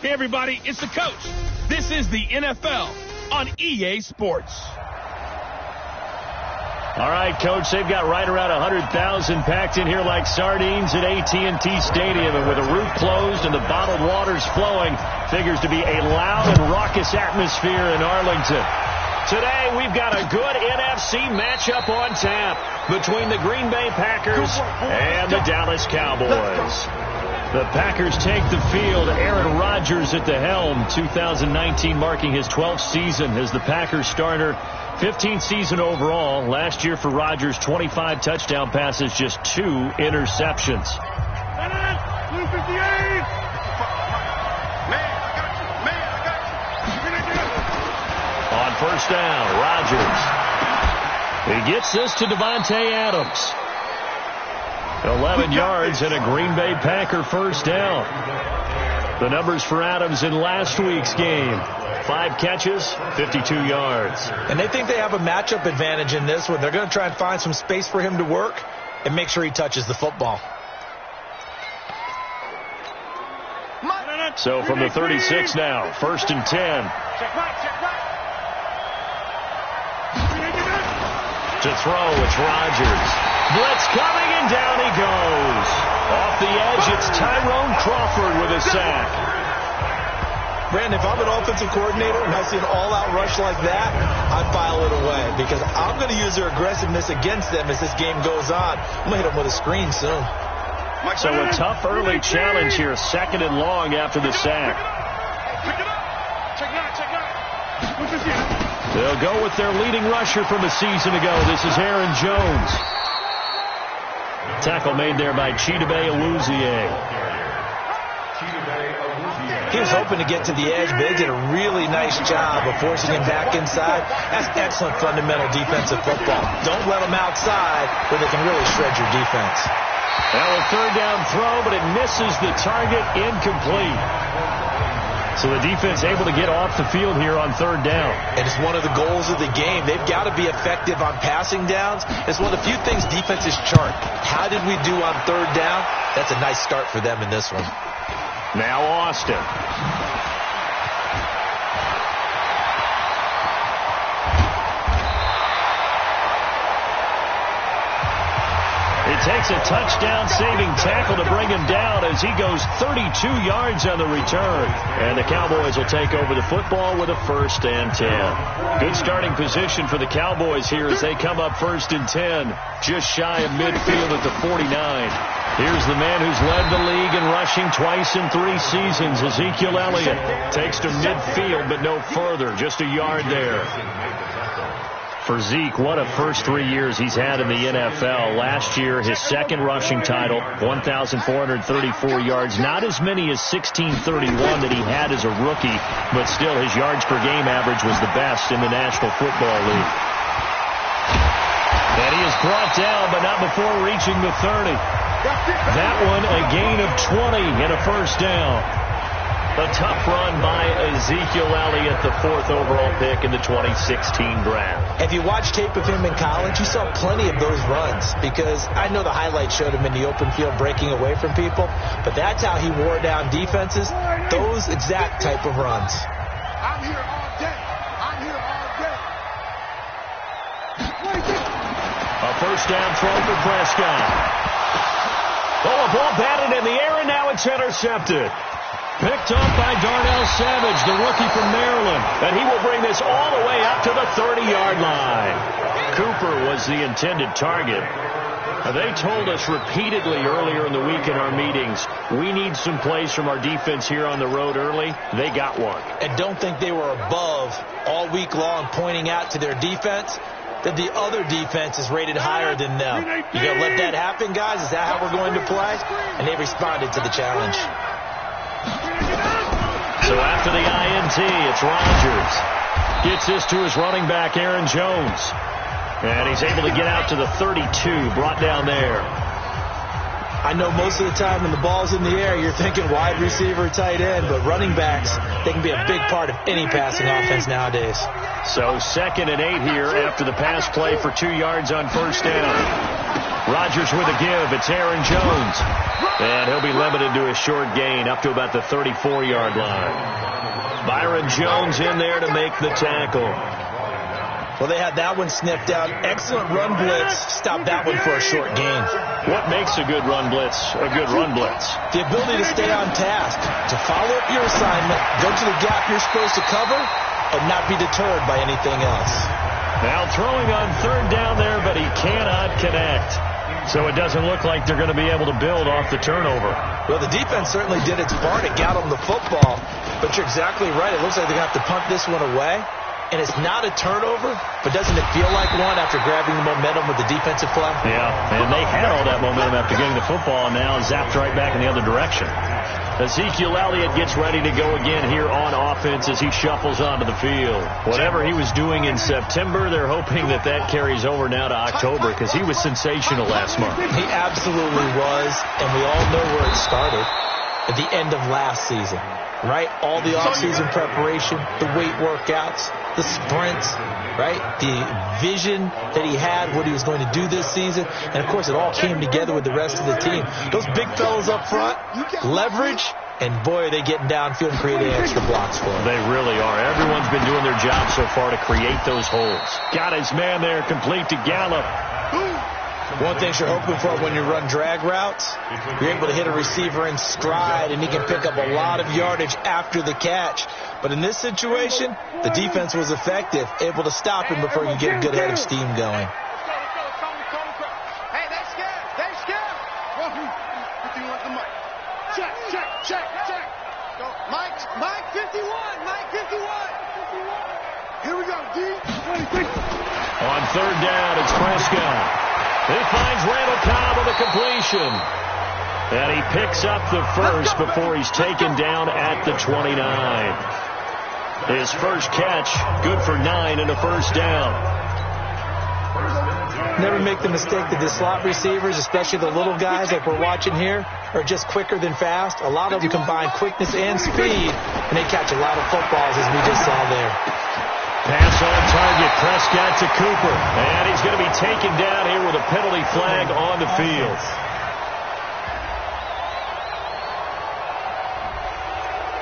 Hey, everybody, it's the coach. This is the NFL on EA Sports. All right, Coach, they've got right around 100,000 packed in here like sardines at AT&T Stadium. And with the roof closed and the bottled waters flowing, figures to be a loud and raucous atmosphere in Arlington. Today, we've got a good NFC matchup on tap between the Green Bay Packers and the Dallas Cowboys. The Packers take the field. Aaron Rodgers at the helm. 2019 marking his 12th season as the Packers starter. 15th season overall. Last year for Rodgers, 25 touchdown passes, just 2 interceptions. On first down, Rodgers. He gets this to Devontae Adams. 11 yards and a Green Bay Packer first down. The numbers for Adams in last week's game. 5 catches, 52 yards. And they think they have a matchup advantage in this one. They're going to try and find some space for him to work and make sure he touches the football. So from the 36 now, first and 10. To throw, it's Rodgers. Blitz coming, and down he goes. Off the edge, it's Tyrone Crawford with a sack. Brandon, if I'm an offensive coordinator and I see an all-out rush like that, I file it away because I'm going to use their aggressiveness against them as this game goes on. I'm going to hit them with a screen soon. So a tough early challenge here, second and long after the sack. They'll go with their leading rusher from a season ago. This is Aaron Jones. Tackle made there by Chidobe Awuzie. He was hoping to get to the edge, but they did a really nice job of forcing him back inside. That's excellent fundamental defensive football. Don't let them outside where they can really shred your defense. Now a third down throw, but it misses the target, incomplete. So the defense able to get off the field here on third down. And it's one of the goals of the game. They've got to be effective on passing downs. It's one of the few things defenses chart. How did we do on third down? That's a nice start for them in this one. Now Austin. It takes a touchdown-saving tackle to bring him down as he goes 32 yards on the return. And the Cowboys will take over the football with a first and 10. Good starting position for the Cowboys here as they come up first and 10. Just shy of midfield at the 49. Here's the man who's led the league in rushing twice in 3 seasons. Ezekiel Elliott takes to midfield, but no further. Just a yard there. For Zeke, what a first 3 years he's had in the NFL. Last year, his second rushing title, 1,434 yards. Not as many as 1,631 that he had as a rookie, but still his yards per game average was the best in the National Football League. And he is brought down, but not before reaching the 30. That one, a gain of 20 and a first down. A tough run by Ezekiel Elliott, the 4th overall pick in the 2016 draft. If you watch tape of him in college, you saw plenty of those runs because I know the highlights showed him in the open field breaking away from people, but that's how he wore down defenses, those exact type of runs. I'm here all day. I'm here all day. A first down throw for Prescott. Oh, a ball batted in the air, and now it's intercepted. Picked up by Darnell Savage, the rookie from Maryland. And he will bring this all the way up to the 30-yard line. Cooper was the intended target. They told us repeatedly earlier in the week in our meetings, we need some plays from our defense here on the road early. They got one. And don't think they were above all week long pointing out to their defense that the other defense is rated higher than them. You going to let that happen, guys? Is that how we're going to play? And they responded to the challenge. So after the INT, it's Rodgers. Gets this to his running back, Aaron Jones. And he's able to get out to the 32, brought down there. I know most of the time when the ball's in the air, you're thinking wide receiver, tight end, but running backs, they can be a big part of any passing offense nowadays. So 2nd and 8 here after the pass play for 2 yards on first down. Rodgers with a give. It's Aaron Jones. And he'll be limited to a short gain up to about the 34-yard line. Byron Jones in there to make the tackle. Well, they had that one sniffed out. Excellent run blitz. Stop that one for a short gain. What makes a good run blitz a good run blitz? The ability to stay on task, to follow up your assignment, go to the gap you're supposed to cover, and not be deterred by anything else. Now throwing on third down there, but he cannot connect. So it doesn't look like they're going to be able to build off the turnover. Well, the defense certainly did its part. It got them the football. But you're exactly right. It looks like they're going to have to punt this one away. And it's not a turnover, but doesn't it feel like one after grabbing the momentum with the defensive play? Yeah, and they had all that momentum after getting the football, and now zapped right back in the other direction. Ezekiel Elliott gets ready to go again here on offense as he shuffles onto the field. Whatever he was doing in September, they're hoping that that carries over now to October because he was sensational last month. He absolutely was, and we all know where it started. At the end of last season, right? All the offseason preparation, the weight workouts, the sprints, right? The vision that he had, what he was going to do this season. And, of course, it all came together with the rest of the team. Those big fellas up front, leverage, and, boy, are they getting downfield and creating extra blocks for him. They really are. Everyone's been doing their job so far to create those holes. Got his man there, complete to Gallup. One thing you're hoping for when you run drag routes, you're able to hit a receiver in stride, and he can pick up a lot of yardage after the catch. But in this situation, the defense was effective, able to stop him before you get a good head of steam going. Hey, they scared. They scared. 51 to Mike. Check. Go. Mike 51. Mike 51. Here we go, D. On third down, it's Prescott. He finds Randall Cobb with a completion. And he picks up the first before he's taken down at the 29. His first catch, good for 9 and a first down. Never make the mistake that the slot receivers, especially the little guys like we're watching here, are just quicker than fast. A lot of them combine quickness and speed, and they catch a lot of footballs, as we just saw there. Pass on target, Prescott to Cooper. And he's going to be taken down here with a penalty flag on the field.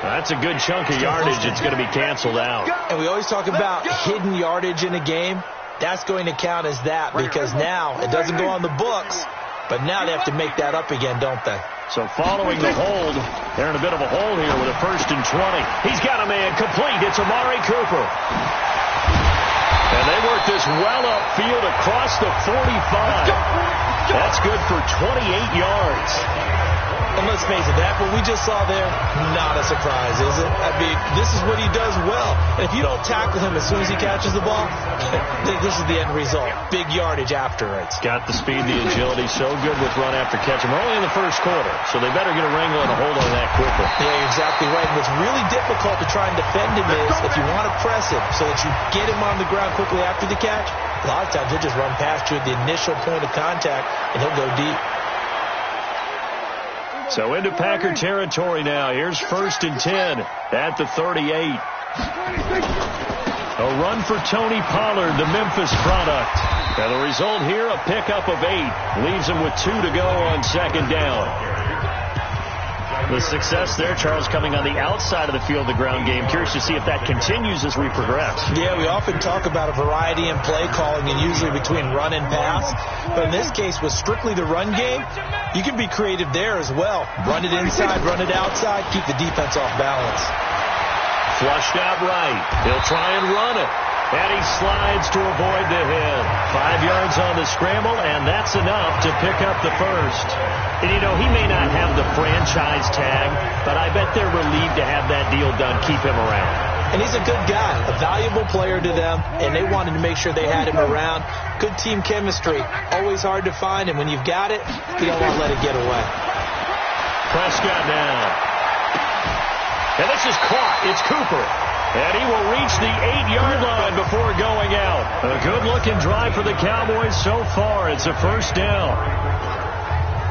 That's a good chunk of yardage. It's going to be canceled out. And we always talk about hidden yardage in a game. That's going to count as that because now it doesn't go on the books, but now they have to make that up again, don't they? So following the hold, they're in a bit of a hole here with a 1st and 20. He's got a man complete. It's Amari Cooper. And they work this well upfield across the 45. That's good for 28 yards. And let's face it, that what we just saw there, not a surprise, is it? I mean, this is what he does well. And if you don't tackle him as soon as he catches the ball, this is the end result. Big yardage after it. Got the speed, the agility, so good with run after catch. And we're only in the first quarter, so they better get a wrangle and a hold on that quickly. Yeah, you're exactly right. And what's really difficult to try and defend him is if you want to press him so that you get him on the ground quickly after the catch, a lot of times he'll just run past you at the initial point of contact, and he'll go deep. So into Packer territory now. Here's 1st and 10 at the 38. A run for Tony Pollard, the Memphis product. And the result here, a pickup of 8. Leaves him with 2 to go on 2nd down. The success there, Charles, coming on the outside of the field, the ground game. Curious to see if that continues as we progress. Yeah, we often talk about a variety in play calling and usually between run and pass. But in this case, with strictly the run game, you can be creative there as well. Run it inside, run it outside, keep the defense off balance. Flushed out right. He'll try and run it. And he slides to avoid the hit. 5 yards on the scramble, and that's enough to pick up the first. And, you know, he may not have the franchise tag, but I bet they're relieved to have that deal done, keep him around. And he's a good guy, a valuable player to them, and they wanted to make sure they had him around. Good team chemistry, always hard to find, and when you've got it, you don't want to let it get away. Prescott now. And this is caught. It's Cooper. And he will reach the 8-yard line before going out. A good-looking drive for the Cowboys so far. It's a first down.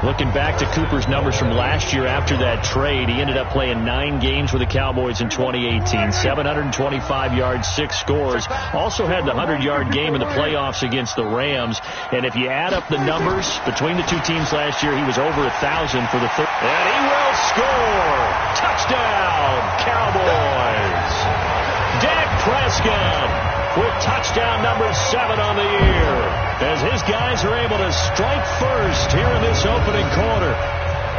Looking back to Cooper's numbers from last year after that trade, he ended up playing 9 games with the Cowboys in 2018. 725 yards, 6 scores. Also had the 100-yard game in the playoffs against the Rams. And if you add up the numbers between the two teams last year, he was over 1,000 for the third. And he will score! Touchdown, Cowboys! Dak Prescott with touchdown number 7 on the year, as his guys are able to strike first here in this opening quarter.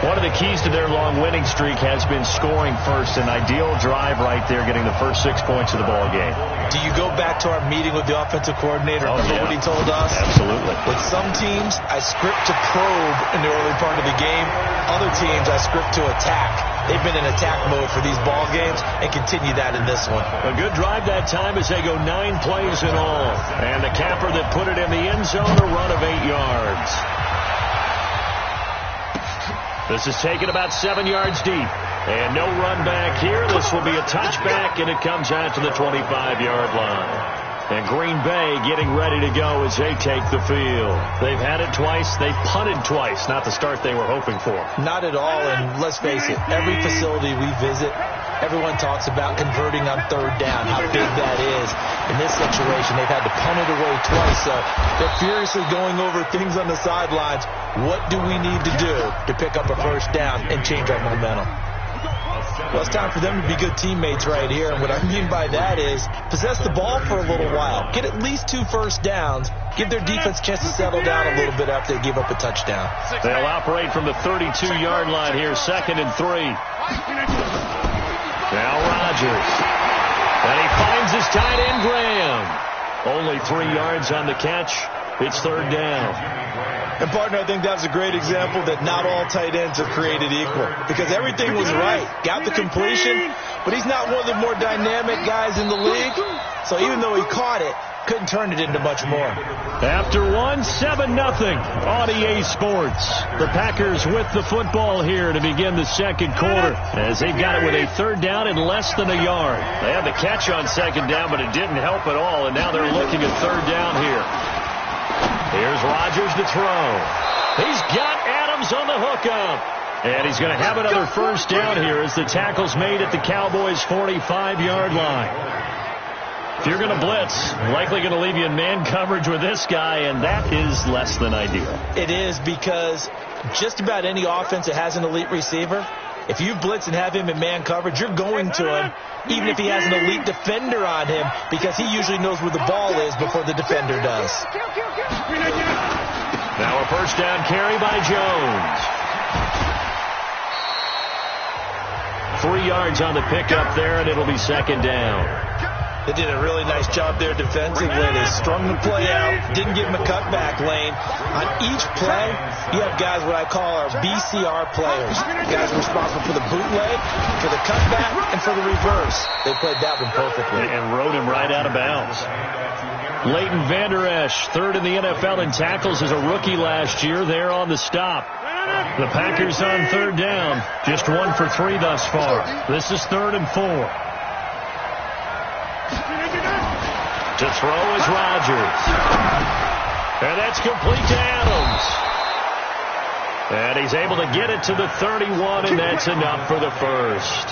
One of the keys to their long winning streak has been scoring first. An ideal drive right there, getting the first 6 points of the ball game. Do you go back to our meeting with the offensive coordinator? Remember what he told us? Absolutely. With some teams, I script to probe in the early part of the game. Other teams, I script to attack. They've been in attack mode for these ball games and continue that in this one. A good drive that time as they go 9 plays in all. And the capper that put it in the end zone, a run of 8 yards. This is taken about 7 yards deep. And no run back here. This will be a touchback, and it comes out to the 25-yard line. And Green Bay getting ready to go as they take the field. They've had it twice. They've punted twice. Not the start they were hoping for. Not at all, and let's face it, every facility we visit, everyone talks about converting on third down, how big that is. In this situation, they've had to punt it away twice, so they're furiously going over things on the sidelines. What do we need to do to pick up a first down and change our momentum? Well, it's time for them to be good teammates right here, and what I mean by that is possess the ball for a little while, get at least 2 first downs, give their defense a chance to settle down a little bit after they give up a touchdown. They'll operate from the 32-yard line here, 2nd and 3. Now Rodgers. And he finds his tight end, Graham. Only 3 yards on the catch. It's 3rd down. And, partner, I think that's a great example that not all tight ends are created equal, because everything was right. Got the completion, but he's not one of the more dynamic guys in the league. So even though he caught it, couldn't turn it into much more. After 7-0 on EA Sports. The Packers with the football here to begin the second quarter, as they've got it with a 3rd down and less than a yard. They had the catch on 2nd down, but it didn't help at all, and now they're looking at 3rd down here. Here's Rodgers to throw. He's got Adams on the hookup. And he's going to have another first down here as the tackle's made at the Cowboys' 45-yard line. If you're going to blitz, likely going to leave you in man coverage with this guy, and that is less than ideal. It is, because just about any offense that has an elite receiver, if you blitz and have him in man coverage, you're going to him, even if he has an elite defender on him, because he usually knows where the ball is before the defender does. Now a first down carry by Jones. 3 yards on the pickup there, and it'll be 2nd down. They did a really nice job there defensively. They strung the play out, didn't give him a cutback lane. On each play, you have guys what I call our BCR players. Guys responsible for the bootleg, for the cutback, and for the reverse. They played that one perfectly. And rode him right out of bounds. Leighton Vander Esch, 3rd in the NFL in tackles as a rookie last year, there on the stop. The Packers on 3rd down, just 1 for 3 thus far. This is 3rd and 4. To throw is Rodgers. And that's complete to Adams. And he's able to get it to the 31, and that's enough for the first.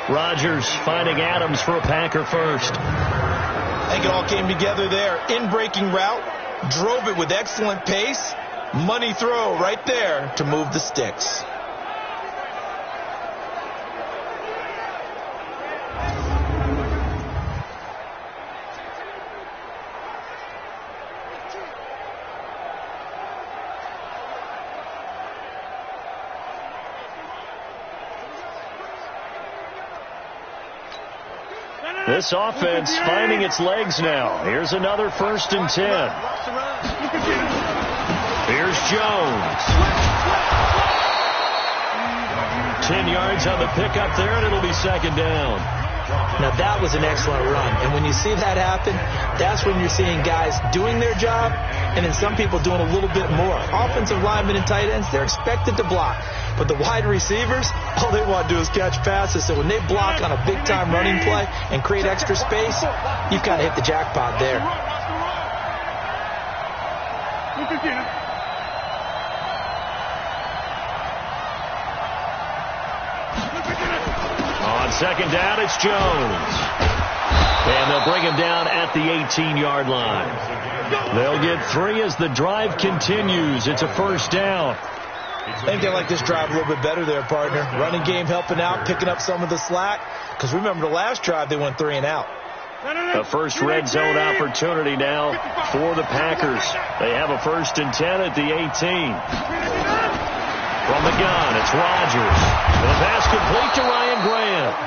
Rodgers finding Adams for a Packer first. I think it all came together there. In-breaking route, drove it with excellent pace. Money throw right there to move the sticks. This offense finding its legs now. Here's another 1st and 10. Here's Jones. 10 yards on the pickup there, and it'll be 2nd down. Now, that was an excellent run. And when you see that happen, that's when you're seeing guys doing their job, and then some people doing a little bit more. Offensive linemen and tight ends, they're expected to block. But the wide receivers, all they want to do is catch passes. So when they block on a big-time running play and create extra space, you've kind of hit the jackpot there. second down, it's Jones. And they'll bring him down at the 18-yard line. They'll get 3 as the drive continues. It's a first down. I think they like this drive a little bit better there, partner. Running game helping out, picking up some of the slack. Because remember, the last drive, they went 3 and out. A first red zone opportunity now for the Packers. They have a 1st and 10 at the 18. From the gun, it's Rodgers. The pass complete to Ryan Grant.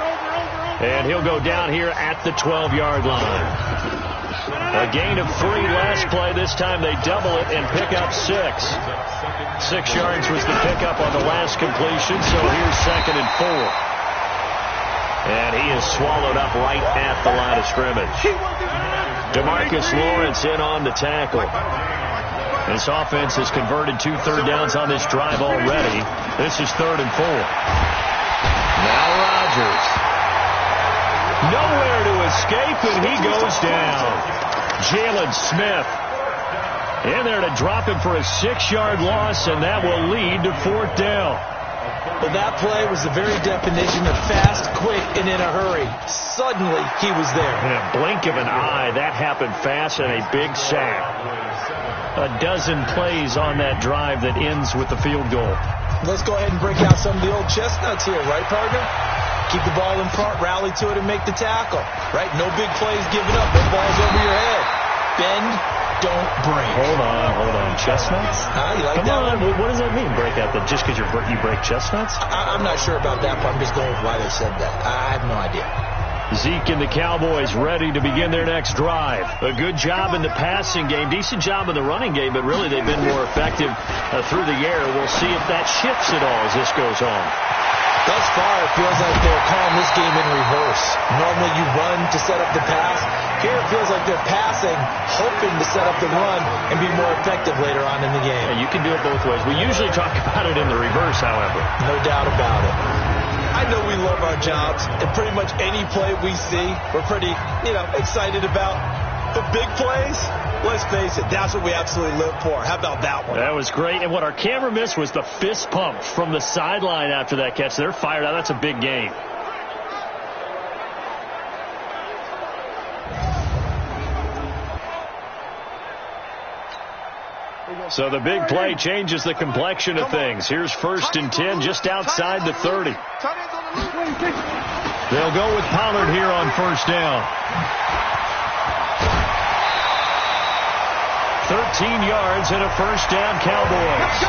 And he'll go down here at the 12-yard line. A gain of 3 last play. This time they double it and pick up 6. 6 yards was the pickup on the last completion, so here's 2nd and 4. And he is swallowed up right at the line of scrimmage. DeMarcus Lawrence in on the tackle. This offense has converted 2 third downs on this drive already. This is 3rd and 4. Now Rodgers. Nowhere to escape, and he goes down. Jalen Smith in there to drop him for a 6-yard loss, and that will lead to 4th down. Well, that play was the very definition of fast, quick, and in a hurry. Suddenly, he was there. In a blink of an eye, that happened fast and a big sack. A dozen plays on that drive that ends with the field goal. Let's go ahead and break out some of the old chestnuts here, right, partner? Keep the ball in front, rally to it, and make the tackle. Right? No big plays given up. No balls over your head. Bend, don't break. Hold on. Chestnuts? You like Come that on. one? What does that mean, break out? Just because you break chestnuts? I'm not sure about that, but I'm just going with why they said that. I have no idea. Zeke and the Cowboys ready to begin their next drive. A good job in the passing game. Decent job in the running game, but really they've been more effective through the air. We'll see if that shifts at all as this goes on. Thus far, it feels like they're calling this game in reverse. Normally you run to set up the pass. Here it feels like they're passing, hoping to set up the run and be more effective later on in the game. Yeah, you can do it both ways. We usually talk about it in the reverse, however. No doubt about it. I know we love our jobs, and pretty much any play we see, we're pretty, excited about. The big plays, let's face it, that's what we absolutely live for. How about that one? That was great. And what our camera missed was the fist pump from the sideline after that catch. They're fired out. That's a big game. So the big play changes the complexion of things. Here's 1st and 10 just outside the 30. They'll go with Pollard here on 1st down. 13 yards and a 1st down, Cowboys.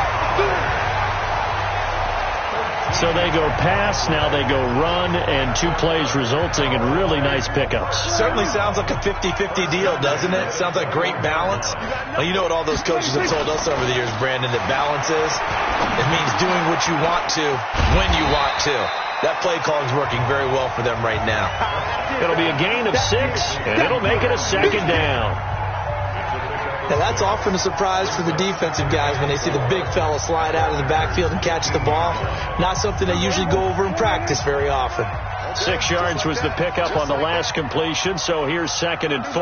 So they go pass, now they go run, and 2 plays resulting in really nice pickups. Certainly sounds like a 50-50 deal, doesn't it? Sounds like great balance. Well, you know what all those coaches have told us over the years, Brandon, that balance is? It means doing what you want to when you want to. That play call is working very well for them right now. It'll be a gain of 6, and it'll make it a 2nd down. Now that's often a surprise for the defensive guys when they see the big fella slide out of the backfield and catch the ball. Not something they usually go over in practice very often. 6 yards was the pickup on the last completion, so here's 2nd and 4.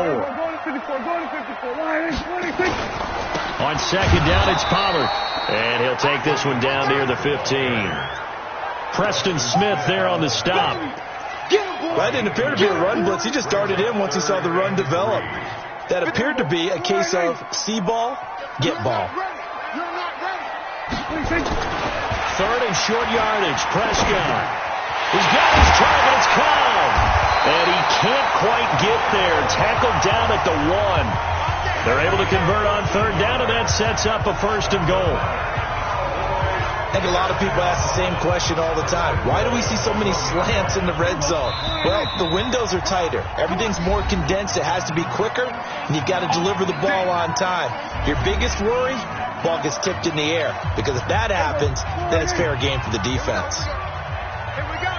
On 2nd down, it's Pollard. And he'll take this one down near the 15. Preston Smith there on the stop. That didn't appear to be a run blitz. He just darted in once he saw the run develop. That appeared to be a case of see ball, get ball. 3rd and short yardage. Prescott. He's got his targets come. And he can't quite get there. Tackled down at the 1. They're able to convert on 3rd down, and that sets up a 1st and goal. I think a lot of people ask the same question all the time. Why do we see so many slants in the red zone? Well, the windows are tighter. Everything's more condensed. It has to be quicker, and you've got to deliver the ball on time. Your biggest worry, ball gets tipped in the air, because if that happens, then it's fair game for the defense. Here we go.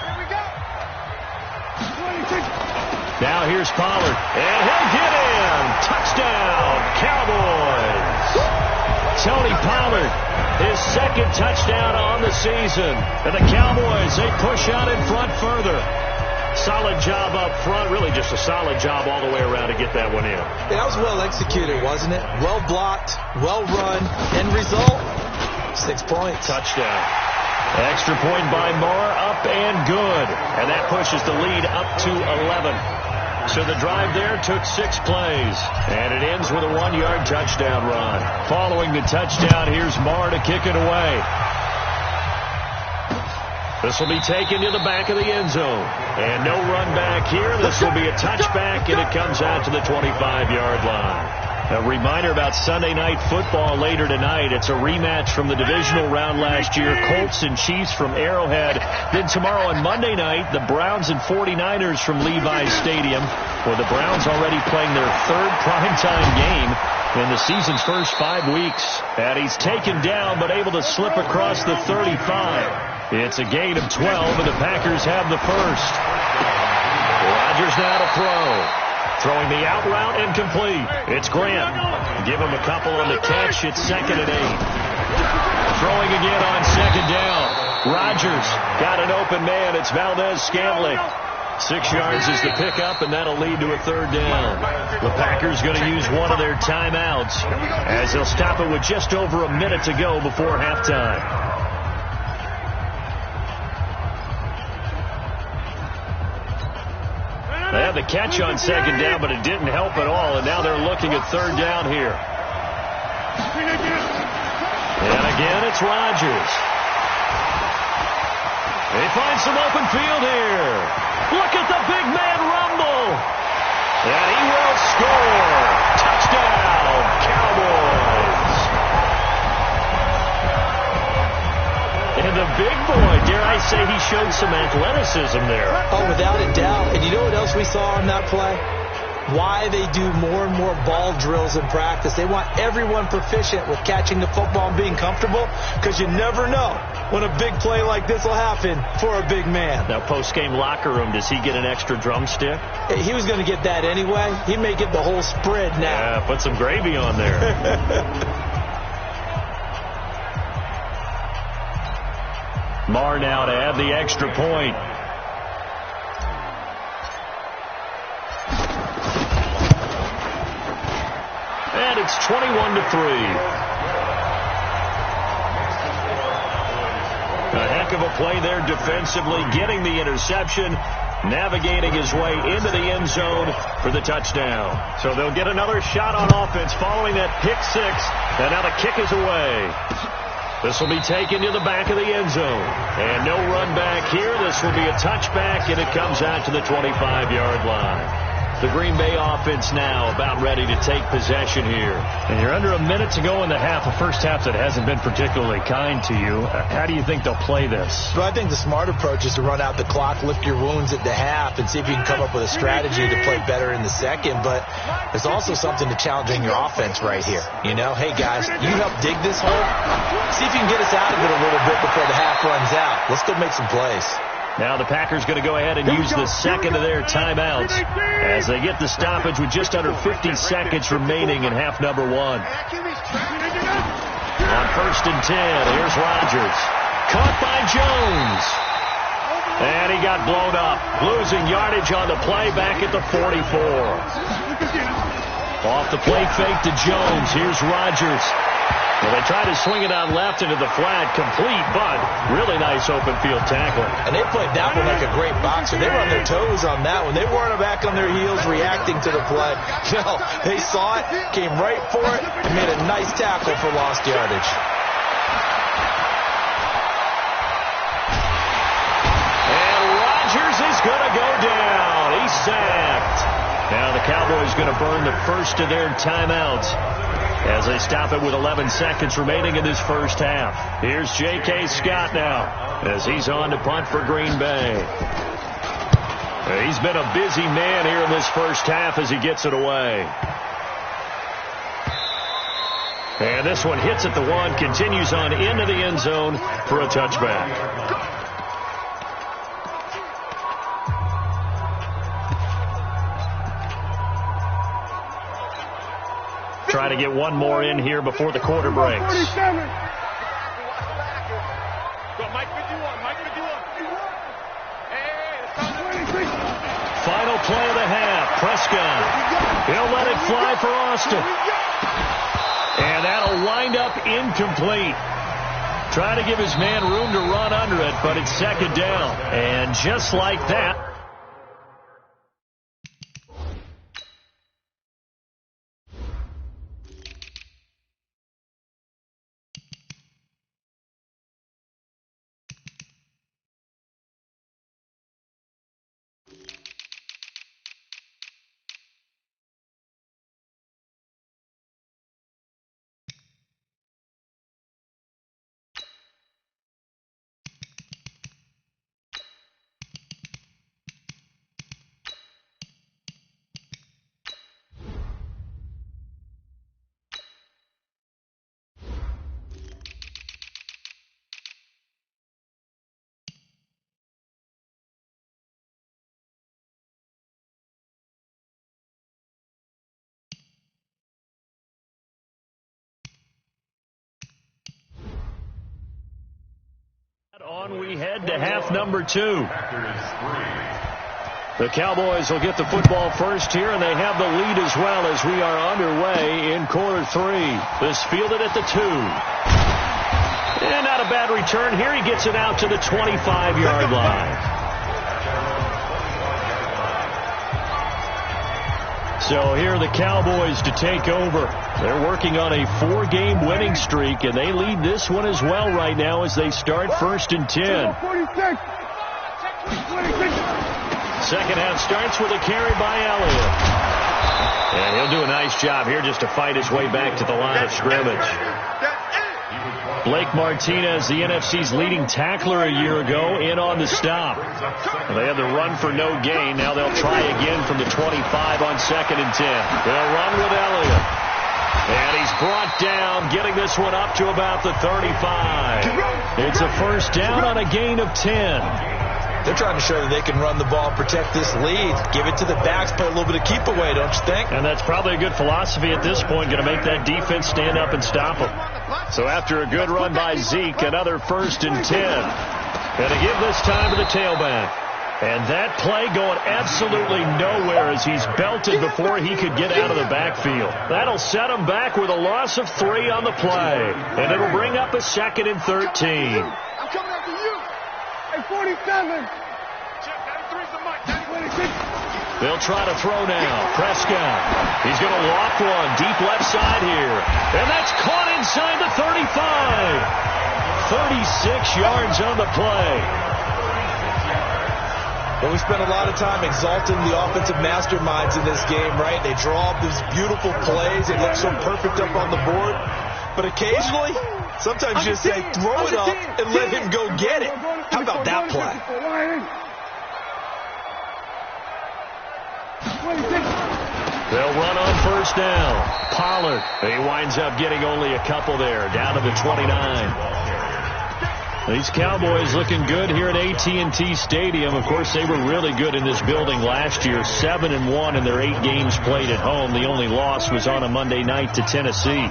Now here's Pollard, and he'll get in. Touchdown, Cowboys. Tony Pollard, his 2nd touchdown on the season. And the Cowboys, they push out in front further. Solid job up front, really just a solid job all the way around to get that one in. That was well executed, wasn't it? Well blocked, well run, end result, 6 points. Touchdown. Extra point by Moore, up and good. And that pushes the lead up to 11. So the drive there took 6 plays. And it ends with a 1-yard touchdown run. Following the touchdown, here's Moore to kick it away. This will be taken to the back of the end zone. And no run back here. This will be a touchback, and it comes out to the 25-yard line. A reminder about Sunday Night Football later tonight. It's a rematch from the divisional round last year. Colts and Chiefs from Arrowhead. Then tomorrow on Monday night, the Browns and 49ers from Levi's Stadium. With the Browns already playing their 3rd primetime game in the season's first 5 weeks. And he's taken down but able to slip across the 35. It's a gain of 12, and the Packers have the first. Rodgers now to throw. Throwing the out route incomplete. It's Grant. Give him a couple on the catch. It's 2nd and 8. Throwing again on 2nd down. Rodgers got an open man. It's Valdez-Scantling. 6 yards is the pickup, and that'll lead to a 3rd down. The Packers going to use one of their timeouts as they'll stop it with just over a minute to go before halftime. They had the catch on 2nd down, but it didn't help at all, and now they're looking at 3rd down here. And again, it's Rodgers. They find some open field here. Look at the big man rumble. And he will score. Touchdown, Cowboys. And the big boy, dare I say, he showed some athleticism there. Oh, without a doubt. And you know what else we saw on that play? Why they do more and more ball drills in practice. They want everyone proficient with catching the football and being comfortable, because you never know when a big play like this will happen for a big man. Now, post-game locker room, does he get an extra drumstick? He was going to get that anyway. He may get the whole spread now. Yeah, put some gravy on there. Moore now to add the extra point. And it's 21-3. A heck of a play there defensively, getting the interception, navigating his way into the end zone for the touchdown. So they'll get another shot on offense following that pick 6, and now the kick is away. This will be taken to the back of the end zone. And no run back here. This will be a touchback, and it comes out to the 25-yard line. The Green Bay offense now about ready to take possession here. And you're under a minute to go in the half, a first half that hasn't been particularly kind to you. How do you think they'll play this? Well, I think the smart approach is to run out the clock, lick your wounds at the half, and see if you can come up with a strategy to play better in the second. But there's also something to challenging your offense right here. You know, hey, guys, you help dig this hole. See if you can get us out of it a little bit before the half runs out. Let's go make some plays. Now the Packers going to go ahead and use the second of their timeouts as they get the stoppage with just under 50 seconds remaining in half number 1. On 1st and 10, here's Rodgers. Caught by Jones. And he got blown up. Losing yardage on the play back at the 44. Off the play fake to Jones. Here's Rodgers. Well, they tried to swing it out left into the flat, complete, but really nice open field tackle. And they played that one like a great boxer. They were on their toes on that one. They weren't back on their heels reacting to the play. No, they saw it, came right for it, and made a nice tackle for lost yardage. And Rodgers is going to go down. He's sacked. Now the Cowboys going to burn the first of their timeouts as they stop it with 11 seconds remaining in this first half. Here's J.K. Scott now as he's on to punt for Green Bay. He's been a busy man here in this first half as he gets it away. And this one hits at the 1, continues on into the end zone for a touchback. Trying to get one more in here before the quarter breaks. Final play of the half. Prescott. He'll let it fly for Austin. And that'll wind up incomplete. Trying to give his man room to run under it, but it's second down. And just like that, on we head to half number 2. The Cowboys will get the football first here, and they have the lead as well as we are underway in quarter 3. This fielded at the 2. And not a bad return here. He gets it out to the 25-yard line. So here are the Cowboys to take over. They're working on a 4-game winning streak, and they lead this one as well right now as they start 1st and 10. Second half starts with a carry by Elliott. And he'll do a nice job here just to fight his way back to the line of scrimmage. Blake Martinez, the NFC's leading tackler a year ago, in on the stop. Well, they had the run for no gain. Now they'll try again from the 25 on 2nd and 10. They'll run with Elliott. And he's brought down, getting this one up to about the 35. It's a first down on a gain of 10. They're trying to show that they can run the ball, protect this lead, give it to the backs, play a little bit of keep away, don't you think? And that's probably a good philosophy at this point, going to make that defense stand up and stop them. So after a good run by Zeke, another 1st and 10. Going to give this time to the tailback. And that play going absolutely nowhere as he's belted before he could get out of the backfield. That'll set him back with a loss of 3 on the play. And it'll bring up a 2nd and 13. I'm coming after you. Hey, 47. They'll try to throw now. Prescott. He's going to lock one deep left side here. And that's caught inside the 35. 36 yards on the play. Well, we spent a lot of time exalting the offensive masterminds in this game, right? They draw up these beautiful plays. It looks so perfect up on the board. But occasionally, sometimes you just say, throw it up and let him go get it. How about that play? They'll run on first down. Pollard. He winds up getting only a couple there, down to the 29. These Cowboys looking good here at AT&T Stadium. Of course, they were really good in this building last year. 7-1 in their 8 games played at home. The only loss was on a Monday night to Tennessee.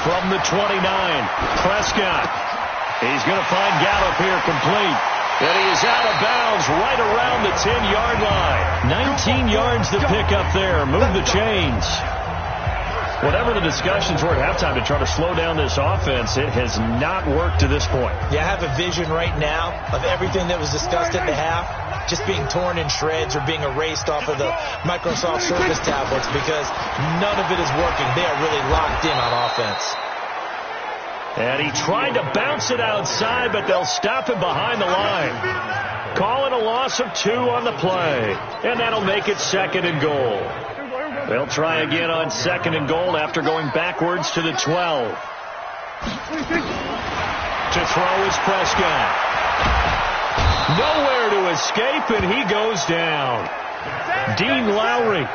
From the 29, Prescott. He's going to find Gallup here complete. And he is out of bounds right around the 10-yard line. 19 yards to pick up there. Move the chains. Whatever the discussions were at halftime to try to slow down this offense, it has not worked to this point. Yeah, I have a vision right now of everything that was discussed at the half just being torn in shreds or being erased off of the Microsoft Surface tablets because none of it is working. They are really locked in on offense. And he tried to bounce it outside, but they'll stop him behind the line. Calling a loss of 2 on the play. And that'll make it 2nd and goal. They'll try again on 2nd and goal after going backwards to the 12. To throw is Prescott. Nowhere to escape, and he goes down. Dean Lowry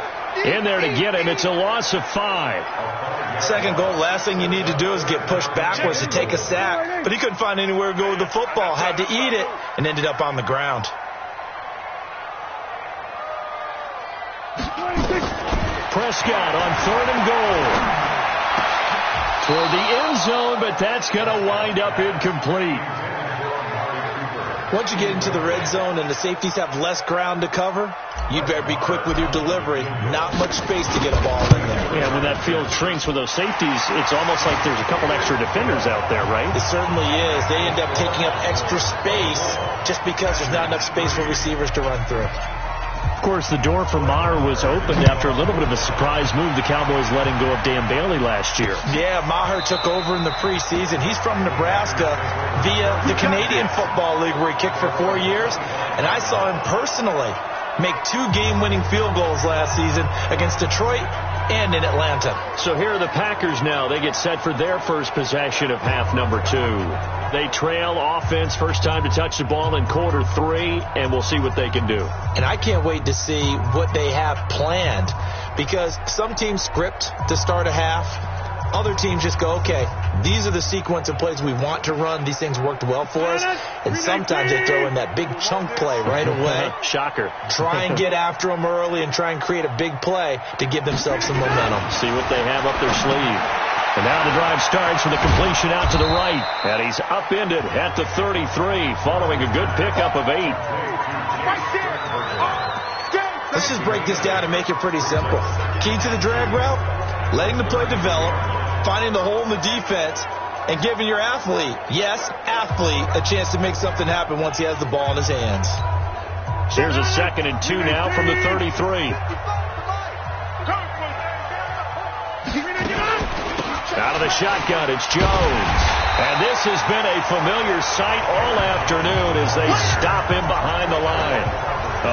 in there to get him. It's a loss of 5. 2nd goal, last thing you need to do is get pushed backwards to take a sack. But he couldn't find anywhere to go with the football. Had to eat it and ended up on the ground. Prescott on 3rd and goal. Toward the end zone, but that's going to wind up incomplete. Once you get into the red zone and the safeties have less ground to cover, you better be quick with your delivery. Not much space to get a ball in there. Yeah, when that field shrinks with those safeties, it's almost like there's a couple extra defenders out there, right? It certainly is. They end up taking up extra space just because there's not enough space for receivers to run through. Of course, the door for Maher was opened after a little bit of a surprise move. The Cowboys letting go of Dan Bailey last year. Yeah, Maher took over in the preseason. He's from Nebraska via the Canadian Football League where he kicked for 4 years. And I saw him personally make 2 game-winning field goals last season against Detroit and in Atlanta. So here are the Packers now. They get set for their first possession of half number 2. They trail offense, first time to touch the ball in quarter 3, and we'll see what they can do. And I can't wait to see what they have planned, because some teams script to start a half. Other teams just go, okay, these are the sequence of plays we want to run. These things worked well for us. And sometimes they throw in that big chunk play right away. Shocker. Try and get after them early and try and create a big play to give themselves some momentum. See what they have up their sleeve. And now the drive starts with a completion out to the right. And he's upended at the 33 following a good pickup of 8. Let's just break this down and make it pretty simple. Key to the drag route, letting the play develop, finding the hole in the defense, and giving your athlete, yes, athlete, a chance to make something happen once he has the ball in his hands. Here's a 2nd and 2 now from the 33. Out of the shotgun, it's Jones. And this has been a familiar sight all afternoon as they stop him behind the line.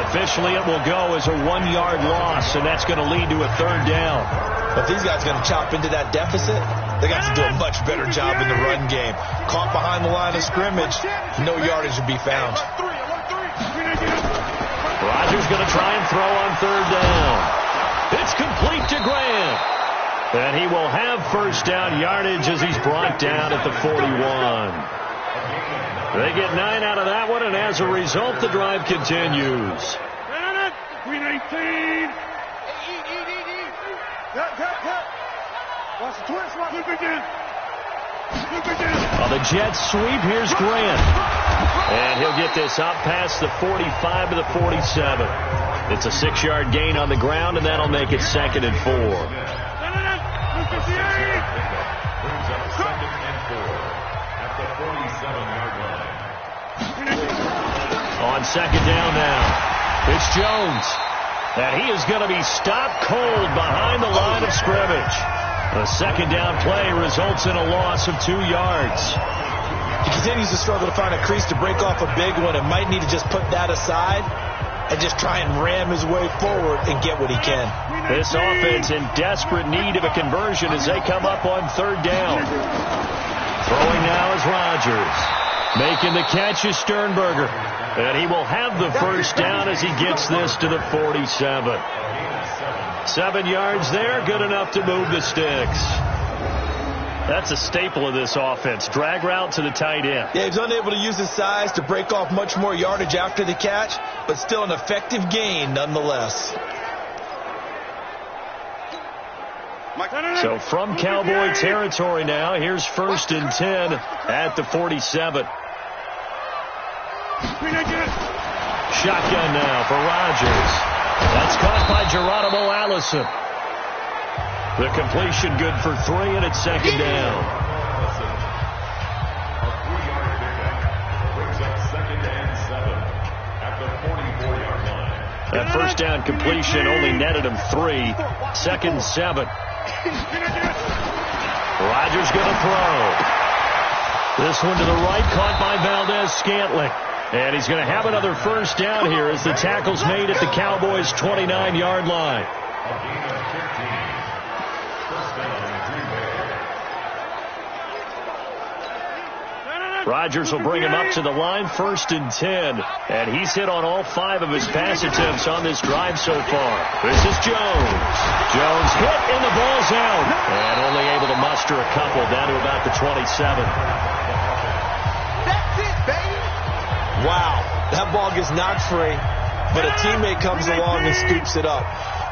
Officially, it will go as a 1-yard loss, and that's going to lead to a 3rd down. If these guys are going to chop into that deficit, they got to do a much better job in the run game. Caught behind the line of scrimmage, no yardage to be found. Rodgers going to try and throw on 3rd down. It's complete to Graham. And he will have 1st down yardage as he's brought down at the 41. They get 9 out of that one, and as a result, the drive continues. On the Jets sweep, here's Grant. And he'll get this up past the 45 to the 47. It's a 6-yard gain on the ground, and that'll make it 2nd and 4. On 2nd down now, it's Jones. And he is going to be stopped cold behind the line of scrimmage. A 2nd down play results in a loss of 2 yards. He continues to struggle to find a crease to break off a big one and might need to just put that aside and just try and ram his way forward and get what he can. This offense in desperate need of a conversion as they come up on 3rd down. Throwing now is Rodgers. Making the catch is Sternberger. And he will have the 1st down as he gets this to the 47. 7 yards there, good enough to move the sticks. That's a staple of this offense. Drag route to the tight end. Yeah, he's unable to use his size to break off much more yardage after the catch, but still an effective gain nonetheless. So from Cowboy territory now, here's 1st and 10 at the 47. Shotgun now for Rodgers. That's caught by Geronimo Allison. The completion good for 3, and it's 2nd down. That 1st down completion only netted him 3. 2nd and 7. Rodgers going to throw. This one to the right, caught by Valdez-Scantling. And he's going to have another 1st down here as the tackle's made at the Cowboys' 29-yard line. Rodgers will bring him up to the line, 1st and 10. And he's hit on all 5 of his pass attempts on this drive so far. This is Jones. Jones hit and the ball's out. And only able to muster a couple down to about the 27. That's it, baby. Wow, that ball gets knocked free, but a teammate comes along and scoops it up.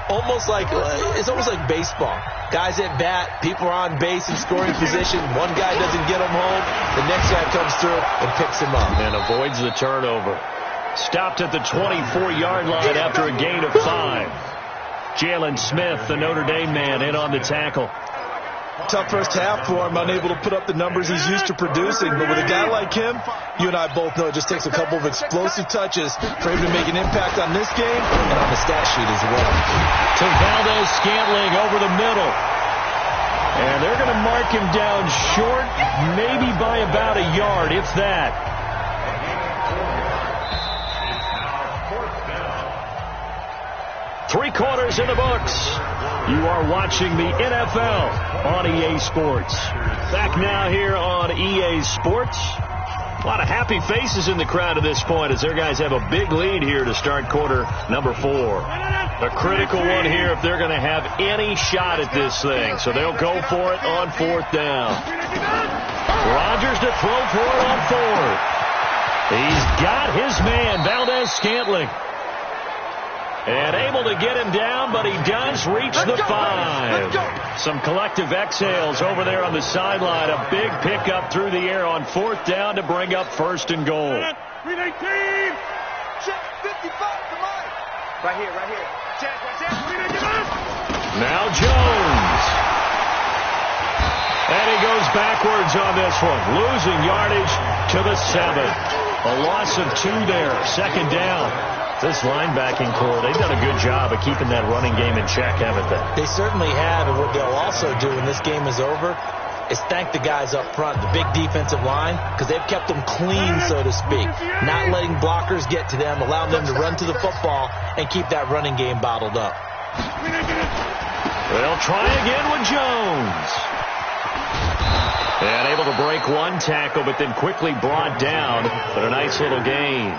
Almost like it's almost like baseball. Guys at bat, people are on base in scoring position. One guy doesn't get him home. The next guy comes through and picks him up. And avoids the turnover. Stopped at the 24-yard line after a gain of 5. Jalen Smith, the Notre Dame man, in on the tackle. Tough first half for him, unable to put up the numbers he's used to producing. But with a guy like him, you and I both know it just takes a couple of explosive touches for him to make an impact on this game and on the stat sheet as well. To Valdez-Scantling over the middle. And they're going to mark him down short, maybe by about a yard, if that. Three quarters in the books. You are watching the NFL on EA Sports. Back now here on EA Sports. A lot of happy faces in the crowd at this point as their guys have a big lead here to start quarter number 4. A critical one here if they're going to have any shot at this thing. So they'll go for it on 4th down. Rodgers to throw for it on 4th. He's got his man, Valdez-Scantling. And able to get him down, but he does reach the 5. Some collective exhales over there on the sideline. A big pickup through the air on 4th down to bring up 1st and goal. Check 55, come on. Right here. Check. Now Jones. And he goes backwards on this one. Losing yardage to the 7. A loss of 2 there. 2nd down. This linebacking core, they've done a good job of keeping that running game in check, haven't they? They certainly have, and what they'll also do when this game is over is thank the guys up front, the big defensive line, because they've kept them clean, so to speak. Not letting blockers get to them, allowing them to run to the football and keep that running game bottled up. They'll try again with Jones. And able to break one tackle, but then quickly brought down, but a nice little gain.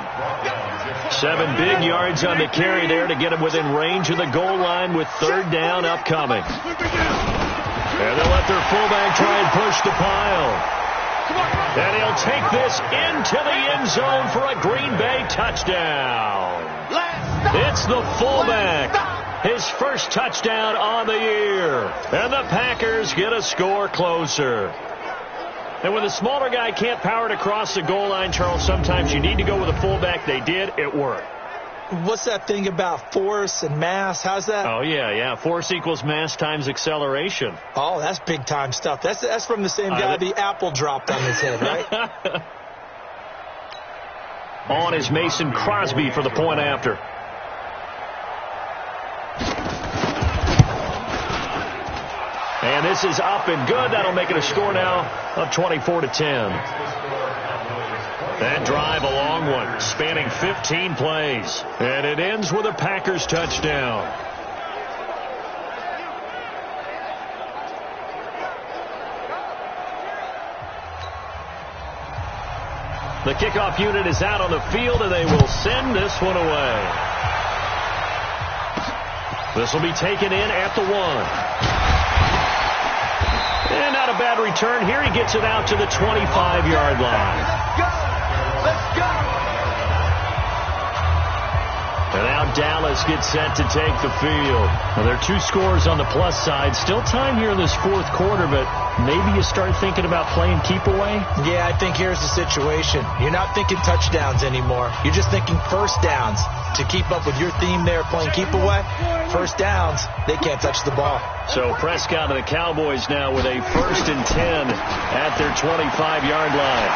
7 big yards on the carry there to get him within range of the goal line with 3rd down upcoming. And they'll let their fullback try and push the pile. And he'll take this into the end zone for a Green Bay touchdown. It's the fullback. His first touchdown on the year. And the Packers get a score closer. And when the smaller guy can't power it across the goal line, Charles, sometimes you need to go with a fullback. They did. It worked. What's that thing about force and mass? How's that? Oh, yeah. Force equals mass times acceleration. Oh, that's big-time stuff. That's from the same guy the apple dropped on his head, right? On is Mason Crosby for the point after. And this is up and good. That'll make it a score now of 24-10. That drive, a long one, spanning 15 plays. And it ends with a Packers touchdown. The kickoff unit is out on the field, and they will send this one away. This will be taken in at the 1. And not a bad return here. He gets it out to the 25-yard line. Let's go. And now Dallas gets set to take the field. Well, there are 2 scores on the plus side. Still time here in this 4th quarter, but maybe you start thinking about playing keep away? Yeah, I think here's the situation. You're not thinking touchdowns anymore. You're just thinking first downs. To keep up with your theme there, playing keep away, first downs, they can't touch the ball. So Prescott and the Cowboys now with a 1st and 10 at their 25-yard line.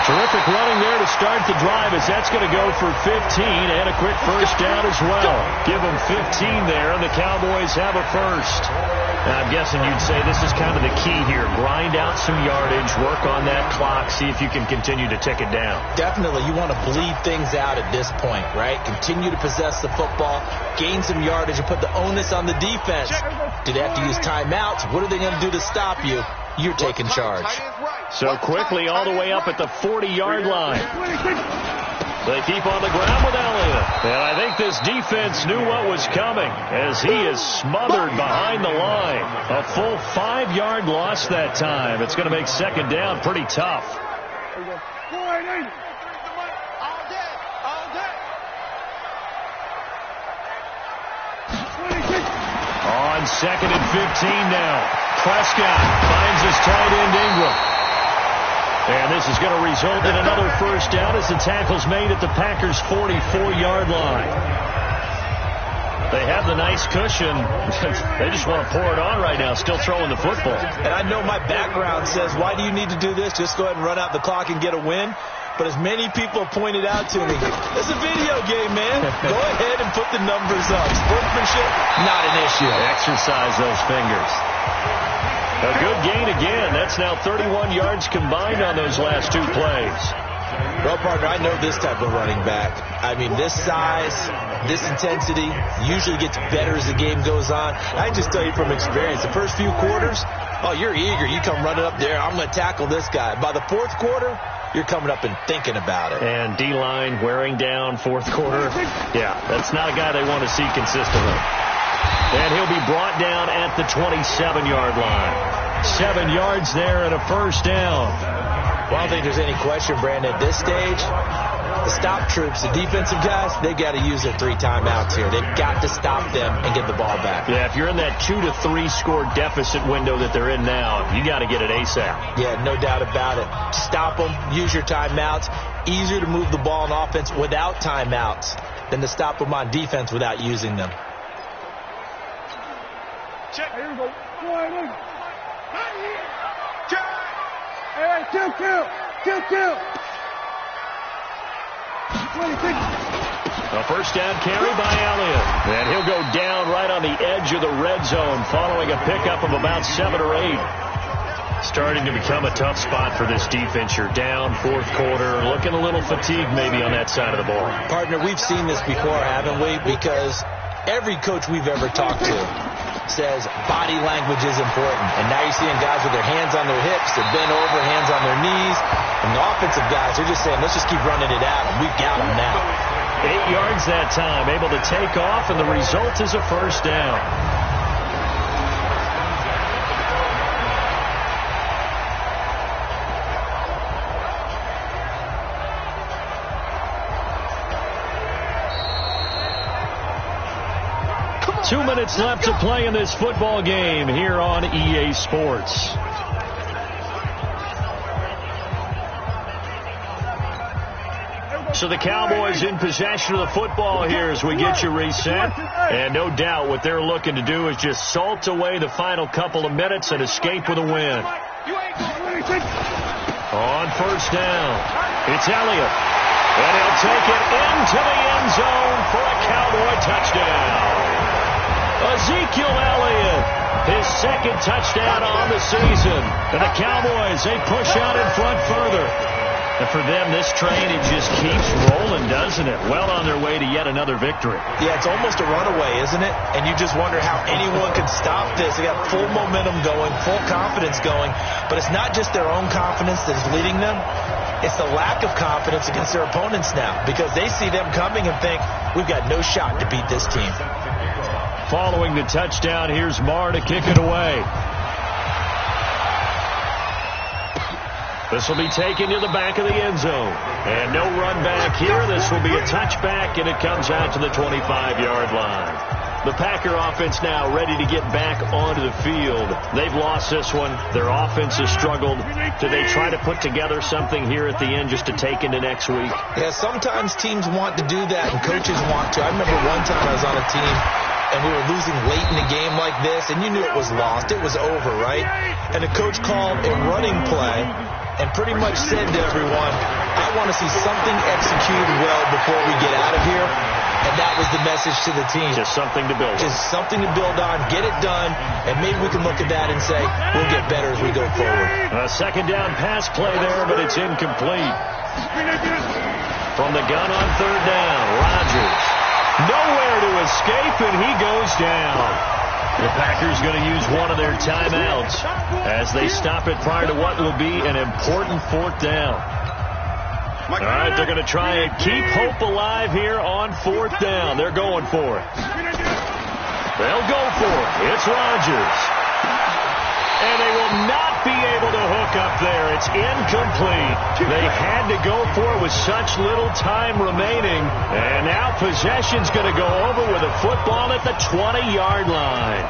Terrific running there to start the drive as that's going to go for 15 and a quick first down as well. Give them 15 there, and the Cowboys have a first. Now, I'm guessing you'd say this is kind of the key here. Grind out some yardage, work on that clock, see if you can continue to tick it down. Definitely. You want to bleed things out at this point, right? Continue to possess the football, gain some yardage, and put the onus on the defense. Do they have to use timeouts? What are they going to do to stop you? You're taking charge. So quickly all the way up at the 40-yard line. They keep on the ground with Elliott. And I think this defense knew what was coming as he is smothered behind the line. A full 5-yard loss that time. It's going to make 2nd down pretty tough. On 2nd and 15 now. Prescott finds his tight end Ingram. And this is going to result in another first down as the tackle's made at the Packers' 44-yard line. They have the nice cushion. They just want to pour it on right now, still throwing the football. And I know my background says, why do you need to do this? Just go ahead and run out the clock and get a win. But as many people pointed out to me, it's a video game, man. Go ahead and put the numbers up. Sportsmanship, not an issue. Exercise those fingers. A good gain again. That's now 31 yards combined on those last two plays. Well, partner, I know this type of running back. I mean, this size, this intensity usually gets better as the game goes on. I just tell you from experience, the first few quarters, oh, you're eager. You come running up there, I'm going to tackle this guy. By the fourth quarter, you're coming up and thinking about it. And D-line wearing down fourth quarter. Yeah, that's not a guy they want to see consistently. And he'll be brought down at the 27-yard line. 7 yards there and a first down. Well, I don't think there's any question, Brandon, at this stage, the stop troops, the defensive guys, they got to use their 3 timeouts here. They've got to stop them and get the ball back. Yeah, if you're in that 2 to 3 score deficit window that they're in now, you got to get it ASAP. Yeah, no doubt about it. Stop them, use your timeouts. Easier to move the ball on offense without timeouts than to stop them on defense without using them. Check. Here we go. Check. Hey, kill. 26. A first down carry by Elliott. And he'll go down right on the edge of the red zone following a pickup of about 7 or 8. Starting to become a tough spot for this defense. You're down fourth quarter, looking a little fatigued maybe on that side of the ball. Partner, we've seen this before, haven't we? Because every coach we've ever talked to says body language is important. And now you're seeing guys with their hands on their hips, they're bent over, hands on their knees. And the offensive guys are just saying, let's just keep running it at them. We've got them now. 8 yards that time, able to take off, and the result is a first down. Two minutes left to play in this football game here on EA Sports. So the Cowboys in possession of the football here as we get you reset. And no doubt what they're looking to do is just salt away the final couple of minutes and escape with a win. On first down, it's Elliott. And he'll take it into the end zone for a Cowboy touchdown. Ezekiel Elliott, his second touchdown on the season. And the Cowboys, they push out in front further. And for them, this train, it just keeps rolling, doesn't it? Well on their way to yet another victory. Yeah, it's almost a runaway, isn't it? And you just wonder how anyone could stop this. They got full momentum going, full confidence going. But it's not just their own confidence that is leading them. It's the lack of confidence against their opponents now, because they see them coming and think, we've got no shot to beat this team. Following the touchdown, here's Marr to kick it away. This will be taken to the back of the end zone. And no run back here. This will be a touchback, and it comes out to the 25-yard line. The Packer offense now ready to get back onto the field. They've lost this one. Their offense has struggled. Do they try to put together something here at the end just to take into next week? Yeah, sometimes teams want to do that, and coaches want to. I remember one time I was on a team, and we were losing late in the game like this, and you knew it was lost. It was over, right? And the coach called a running play and pretty much said to everyone, I want to see something executed well before we get out of here. And that was the message to the team. Just something to build on. Just something to build on, get it done, and maybe we can look at that and say, we'll get better as we go forward. A second down pass play there, but it's incomplete. From the gun on third down, Rodgers. Nowhere to escape, and he goes down. The Packers going to use one of their timeouts as they stop it prior to what will be an important fourth down. All right, they're going to try and keep hope alive here on fourth down. They're going for it. They'll go for it. It's Rodgers. And they will not be able to hook up there. It's incomplete. They had to go for it with such little time remaining. And now possession's going to go over with a football at the 20-yard line.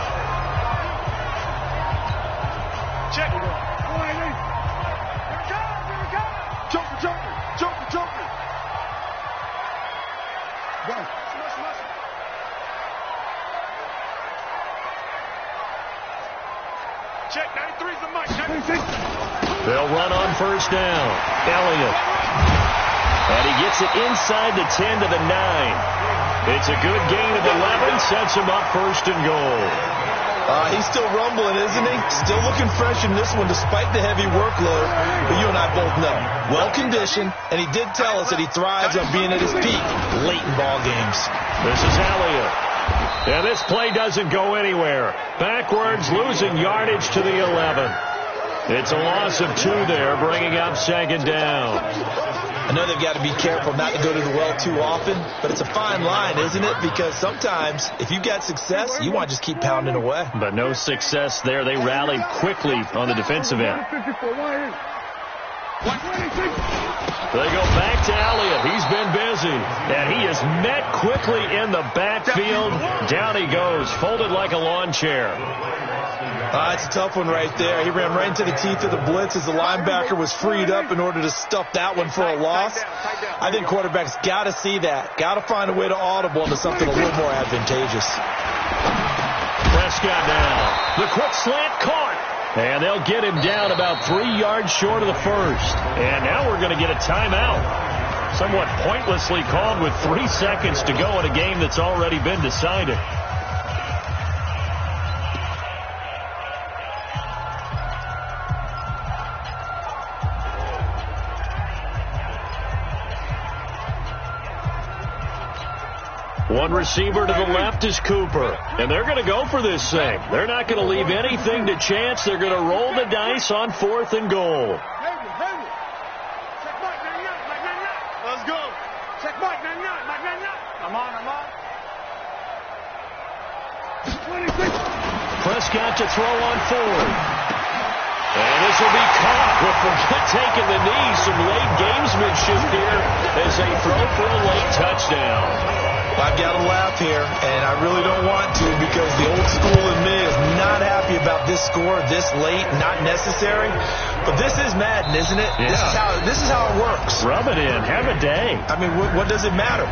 check. 93's the mic. They'll run on first down. Elliott. And he gets it inside the 10 to the 9. It's a good gain of 11. Sets him up first and goal. He's still rumbling, isn't he? Still looking fresh in this one despite the heavy workload. But you and I both know. Well-conditioned, and he did tell us that he thrives on being at his peak late in ball games. This is Elliott. And this play doesn't go anywhere. Backwards, losing yardage to the 11. It's a loss of 2 there, bringing up second down. I know they've got to be careful not to go to the well too often, but it's a fine line, isn't it? Because sometimes, if you got success, you want to just keep pounding away. But no success there. They rallied quickly on the defensive end. They go back to Elliott. He's been busy. And he is met quickly in the backfield. Down he goes, folded like a lawn chair. It's a tough one right there. He ran right into the teeth of the blitz as the linebacker was freed up in order to stuff that one for a loss. I think quarterbacks got to see that. Got to find a way to audible into something a little more advantageous. Prescott now. The quick slant caught. And they'll get him down about 3 yards short of the first. And now we're going to get a timeout. Somewhat pointlessly called with 3 seconds to go in a game that's already been decided. One receiver to the left is Cooper. And they're going to go for this thing. They're not going to leave anything to chance. They're going to roll the dice on 4th and goal. Let's go. Check Mike. I'm on. Prescott to throw on 4th. And this will be caught before taking the knee. Some late gamesmanship here as they throw for a late touchdown. I've got to laugh here, and I really don't want to because the old school in me is not happy about this score this late, not necessary. But this is Madden, isn't it? Yeah. This is how it works. Rub it in. Have a day. I mean, what does it matter?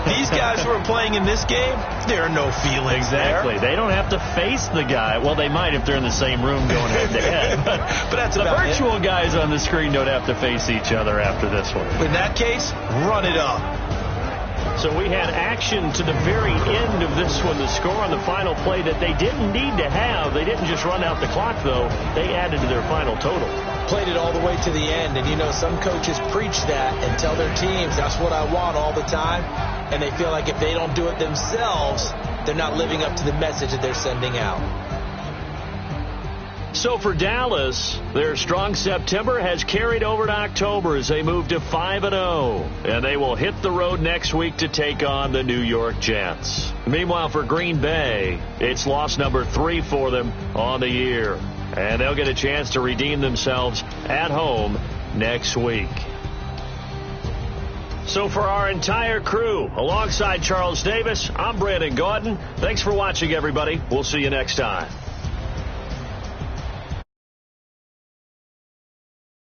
These guys who are playing in this game, there are no feelings Exactly. there. They don't have to face the guy. Well, they might if they're in the same room going head-to-head. But that's the about virtual guys on the screen don't have to face each other after this one. In that case, run it up. So we had action to the very end of this one. The score on the final play that they didn't need to have. They didn't just run out the clock, though. They added to their final total. Played it all the way to the end. And, you know, some coaches preach that and tell their teams, that's what I want all the time. And they feel like if they don't do it themselves, they're not living up to the message that they're sending out. So for Dallas, their strong September has carried over to October as they move to 5-0. And they will hit the road next week to take on the New York Jets. Meanwhile, for Green Bay, it's loss number 3 for them on the year. And they'll get a chance to redeem themselves at home next week. So for our entire crew, alongside Charles Davis, I'm Brandon Gaudin. Thanks for watching, everybody. We'll see you next time.